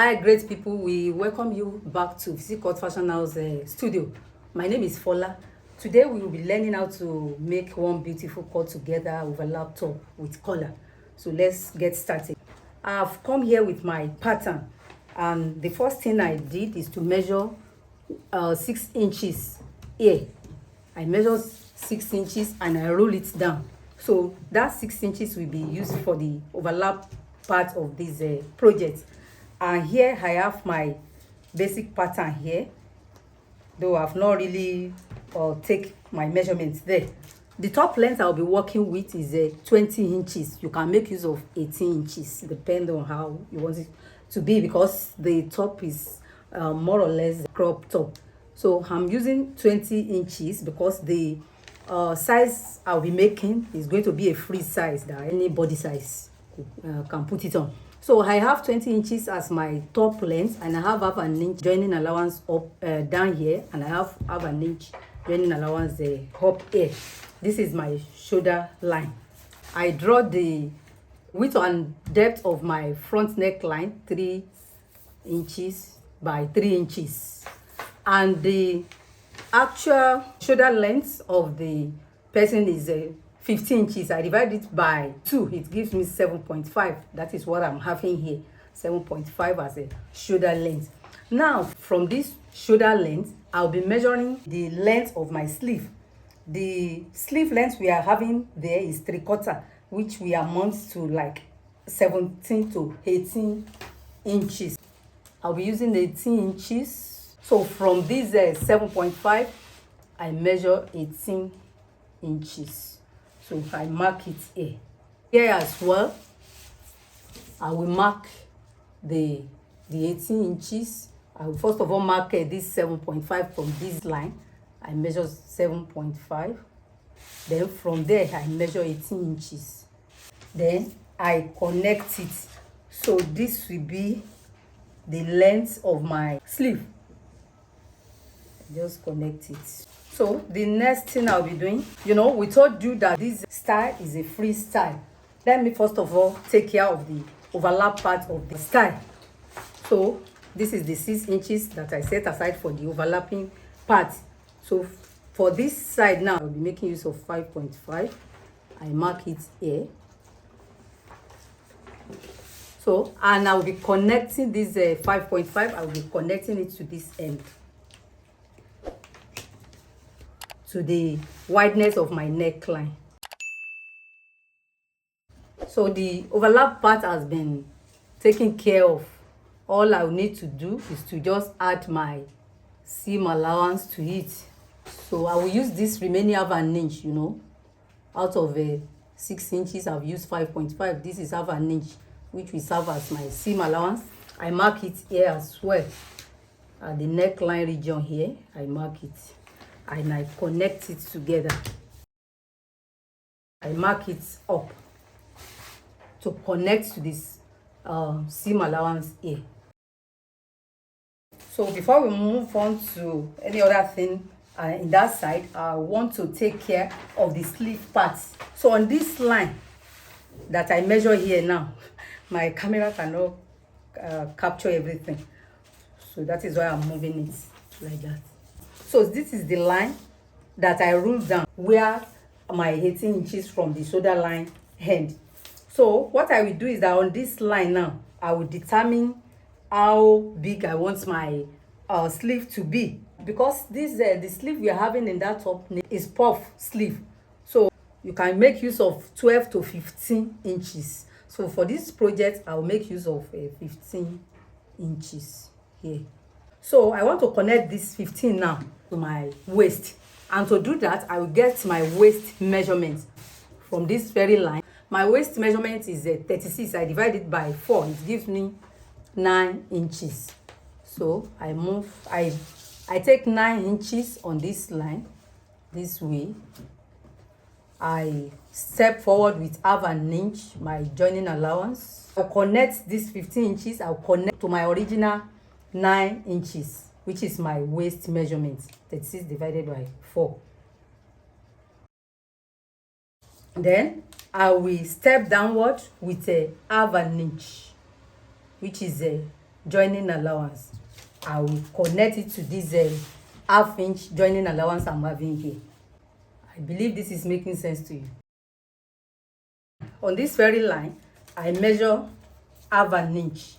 Hi, great people. We welcome you back to Physique Fashion House studio. My name is Fola. Today we will be learning how to make one beautiful cut together overlap top with collar. So let's get started. I've come here with my pattern, and the first thing I did is to measure 6 inches here. I measure 6 inches and I roll it down. So that 6 inches will be used for the overlap part of this project. And here I have my basic pattern here, though I've not really take my measurements there. The top length I'll be working with is 20 inches. You can make use of 18 inches depending on how you want it to be, because the top is more or less crop top. So I'm using 20 inches because the size I'll be making is going to be a free size that any body size can put it on. So I have 20 inches as my top length, and I have half an inch joining allowance up down here, and I have half an inch joining allowance up here. This is my shoulder line. I draw the width and depth of my front neckline 3 inches by 3 inches, and the actual shoulder length of the person is 15 inches. I divide it by 2, it gives me 7.5. That is what I'm having here, 7.5 as a shoulder length. Now from this shoulder length, I'll be measuring the length of my sleeve. The sleeve length we are having there is 3/4, which we amount to like 17 to 18 inches. I'll be using 18 inches. So from this 7.5, I measure 18 inches. So I mark it here. Here as well, I will mark the 18 inches. I will first of all mark this 7.5 from this line. I measure 7.5. Then from there, I measure 18 inches. Then I connect it. So this will be the length of my sleeve. Just connect it. So the next thing I'll be doing, we told you that this style is a free style. Let me first of all take care of the overlap part of the style. So this is the 6 inches that I set aside for the overlapping part. So for this side now, I'll be making use of 5.5. I mark it here. So, and I'll be connecting this 5.5. I'll be connecting it to this end, to the wideness of my neckline. So the overlap part has been taken care of. All I will need to do is to just add my seam allowance to it. So I will use this remaining half an inch, out of 6 inches, I've used 5.5. This is half an inch, which will serve as my seam allowance. I mark it here as well. At the neckline region here, I mark it. And I connect it together. I mark it up to connect to this seam allowance here. So before we move on to any other thing in that side, I want to take care of the sleeve parts. So on this line that I measure here now, my camera cannot capture everything. So that is why I'm moving it like that. So this is the line that I ruled down, where my 18 inches from the shoulder line end. So what I will do is that on this line now, I will determine how big I want my sleeve to be, because this the sleeve we are having in that top is puff sleeve. So you can make use of 12 to 15 inches. So for this project, I'll make use of 15 inches here. So I want to connect this 15 now to my waist, and to do that, I will get my waist measurement from this very line. My waist measurement is 36. I divide it by 4. It gives me 9 inches. So I take 9 inches on this line this way. I step forward with half an inch, my joining allowance. I'll connect this 15 inches. I'll connect to my original 9 inches, which is my waist measurement, 36 divided by 4. Then I will step downward with a half an inch, which is joining allowance. I will connect it to this half-inch joining allowance I'm having here. I believe this is making sense to you. On this very line, I measure half an inch,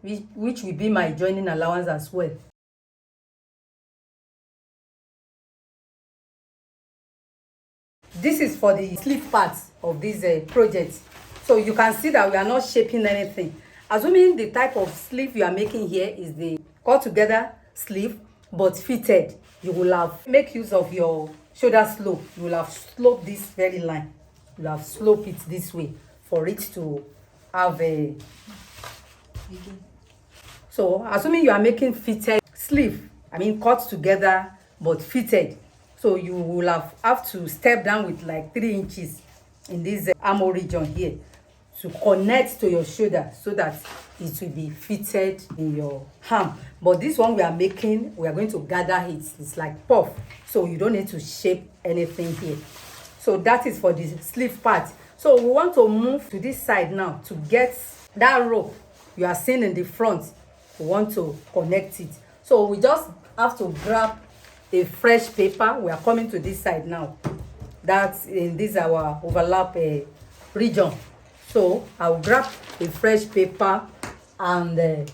which will be my joining allowance as well. This is for the sleeve part of this project. So you can see that we are not shaping anything. Assuming the type of sleeve you are making here is the cut together sleeve but fitted, you will have make use of your shoulder slope. You will have sloped this very line. You will have sloped it this way for it to have a. So assuming you are making fitted sleeve, I mean cut together but fitted, so you will have to step down with like 3 inches in this armhole region here to connect to your shoulder so that it will be fitted in your arm. But this one we are making, we are going to gather it. It's like puff, so you don't need to shape anything here. So that is for the sleeve part. So we want to move to this side now to get that rope you are seeing in the front. We want to connect it. So we just have to grab a fresh paper. We are coming to this side now. That's in this our overlap region. So I'll grab a fresh paper and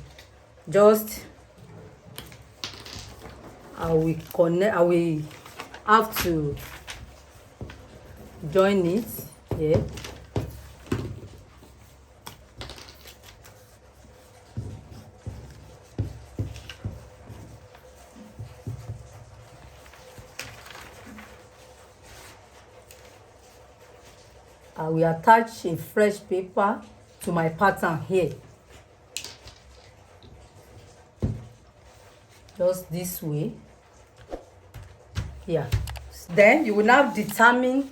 just I will have to join it here. I will attach a fresh paper to my pattern here. Just this way. Yeah. Then you will now determine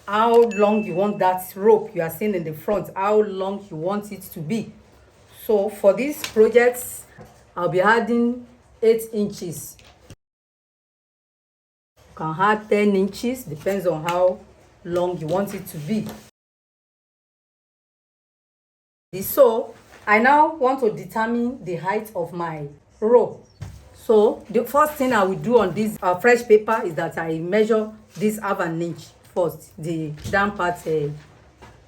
how long you want that rope you are seeing in the front, how long you want it to be. So for this project, I'll be adding 8 inches. You can add 10 inches, depends on how long you want it to be. So I now want to determine the height of my rope. So the first thing I will do on this fresh paper is that I measure this half an inch first, the down part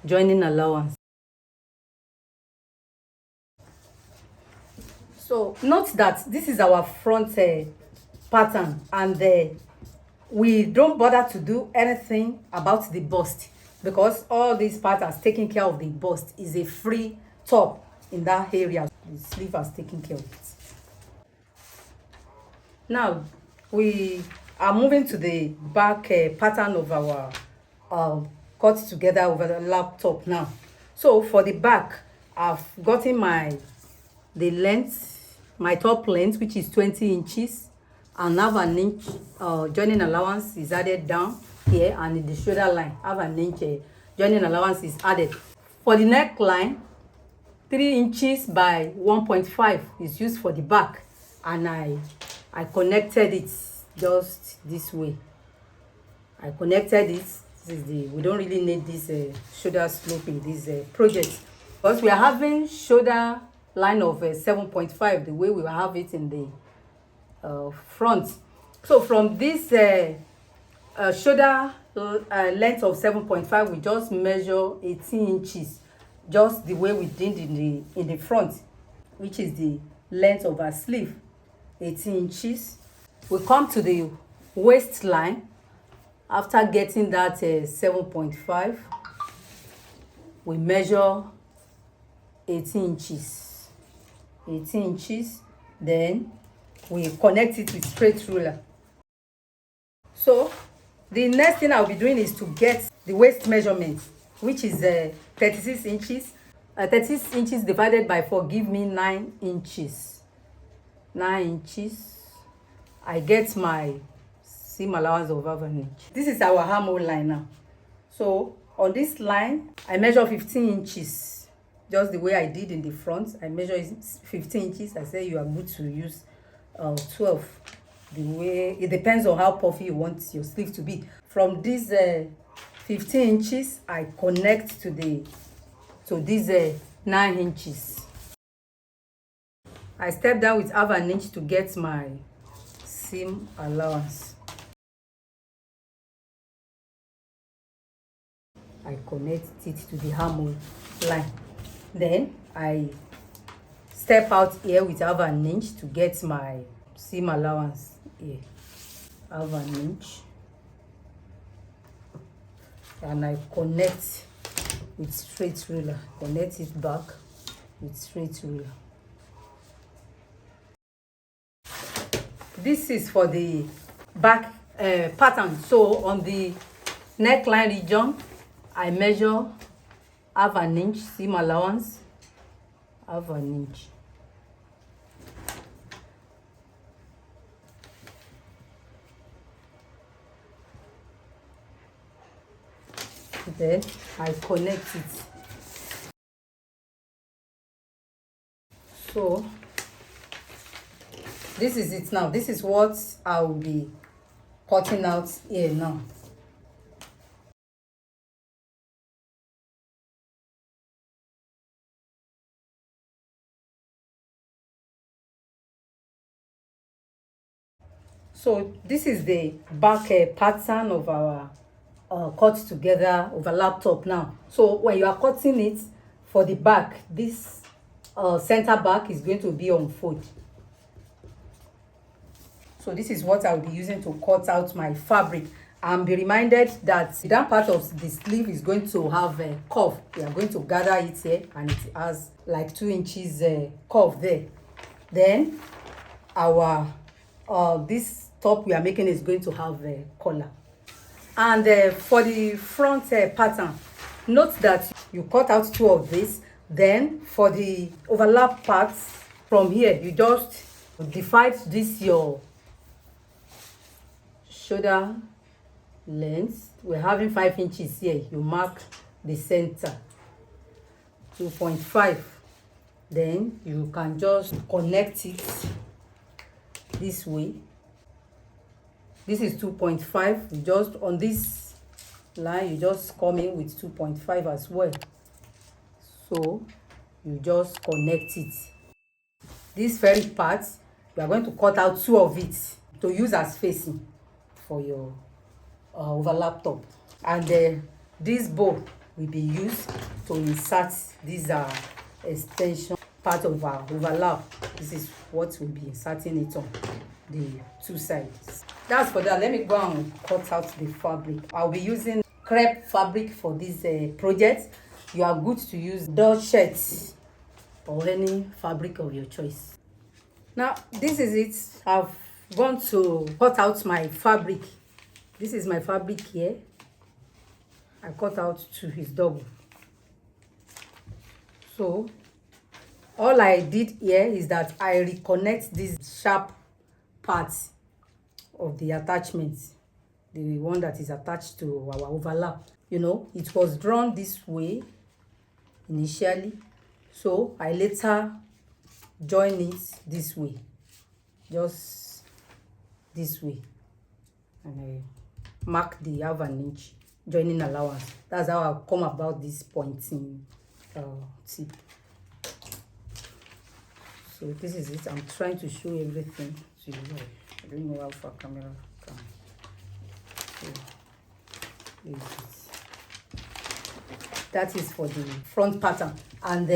joining allowance. So note that this is our front pattern, and we don't bother to do anything about the bust because all these parts are taking care of the bust. Is a free top in that area. The sleeve has taken care of it. Now we are moving to the back pattern of our cut together over the laptop now. So for the back, I've gotten the length, my top length, which is 20 inches, and have an inch joining allowance is added down here, and in the shoulder line have an inch joining allowance is added. For the neckline, 3 inches by 1.5 is used for the back, and I connected it just this way. I connected it. This is we don't really need this shoulder slope in this project because we are having shoulder line of 7.5 the way we will have it in the front. So from this shoulder length of 7.5, we just measure 18 inches, just the way we did in the front, which is the length of our sleeve, 18 inches. We come to the waistline. After getting that 7.5, we measure 18 inches. 18 inches. Then we connect it with straight ruler. So the next thing I'll be doing is to get the waist measurement, which is 36 inches. 36 inches divided by 4 give me 9 inches. 9 inches. I get my seam allowance of half an inch. This is our armhole line now. So on this line, I measure 15 inches, just the way I did in the front. I measure 15 inches. I say you are good to use 12. The way it depends on how puffy you want your sleeve to be. From this 15 inches, I connect to these 9 inches. I step down with half an inch to get my seam allowance. I connect it to the armhole line. Then I step out here with half an inch to get my seam allowance here. Half an inch. And I connect with straight ruler. Connect it back with straight ruler. This is for the back pattern. So on the neckline region, I measure half an inch seam allowance, half an inch. Then I connect it. So this is it now. This is what I will be cutting out here now. So this is the back pattern of our cut together overlap top now. So when you are cutting it for the back, this center back is going to be on fold. So this is what I'll be using to cut out my fabric. And be reminded that the down part of the sleeve is going to have a curve. We are going to gather it here, and it has like 2 inches curve there. Then our this top we are making is going to have a collar. And for the front pattern, note that you cut out 2 of this. Then for the overlap parts from here, you just divide this your shoulder length. We're having 5 inches here. You mark the center 2.5. Then you can just connect it this way. This is 2.5. You just on this line, you just come in with 2.5 as well. So you just connect it. This very part, you are going to cut out 2 of it to use as facing for your overlap top. And this bow will be used to insert these extension part of our overlap. This is what we'll be inserting it on the 2 sides. That's for that. Let me go and cut out the fabric. I'll be using crepe fabric for this project. You are good to use dot shirts or any fabric of your choice. Now this is it. I've gone to cut out my fabric. This is my fabric here. I cut out to his double. So all I did here is that I reconnect this sharp part of the attachment, the one that is attached to our overlap. You know, it was drawn this way initially, so I later join it this way, just this way, and I mark the half an inch joining allowance. That's how I come about this pointing tip. So this is it. I'm trying to show everything to you. I don't know how far camera can. So this is it. That is for the front pattern. And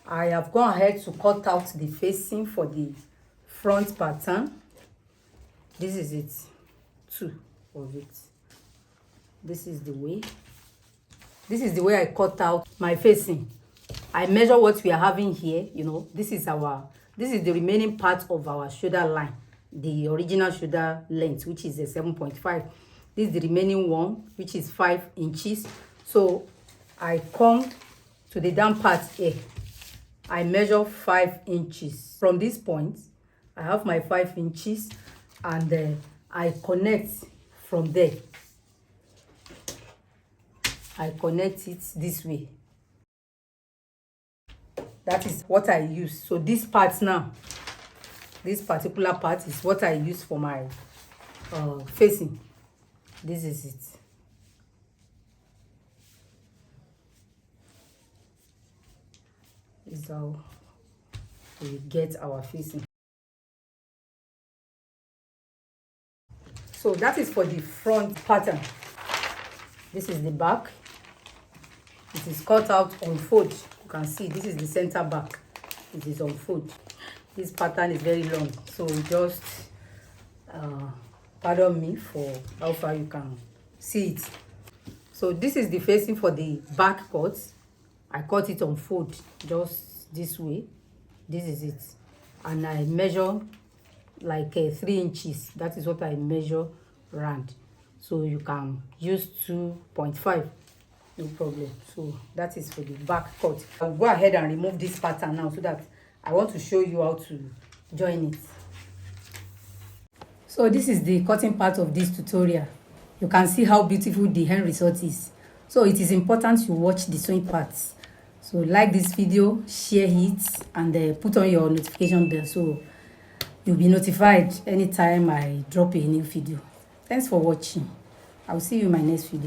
I have gone ahead to cut out the facing for the front pattern. This is it. 2 of it. This is the way. This is the way I cut out my facing. I measure what we are having here. You know, this is the remaining part of our shoulder line, the original shoulder length, which is a 7.5. This is the remaining one, which is 5 inches. So I come to the down part here. I measure 5 inches. From this point, I have my 5 inches, and I connect from there. I connect it this way. That is what I use. So this part now, this particular part is what I use for my facing. This is it. This is how we get our facing. So that is for the front pattern. This is the back. It is cut out on fold. You can see this is the center back. It is on fold. This pattern is very long, so just pardon me for how far you can see it. So this is the facing for the back cut. I cut it on fold, just this way. This is it, and I measure like 3 inches. That is what I measure round. So you can use 2.5, no problem. So that is for the back cut. I'll go ahead and remove this pattern now, so that I want to show you how to join it. So this is the cutting part of this tutorial. You can see how beautiful the end result is. So it is important you watch the sewing parts. So like this video, share it, and put on your notification bell so you'll be notified anytime I drop a new video. Thanks for watching. I'll see you in my next video.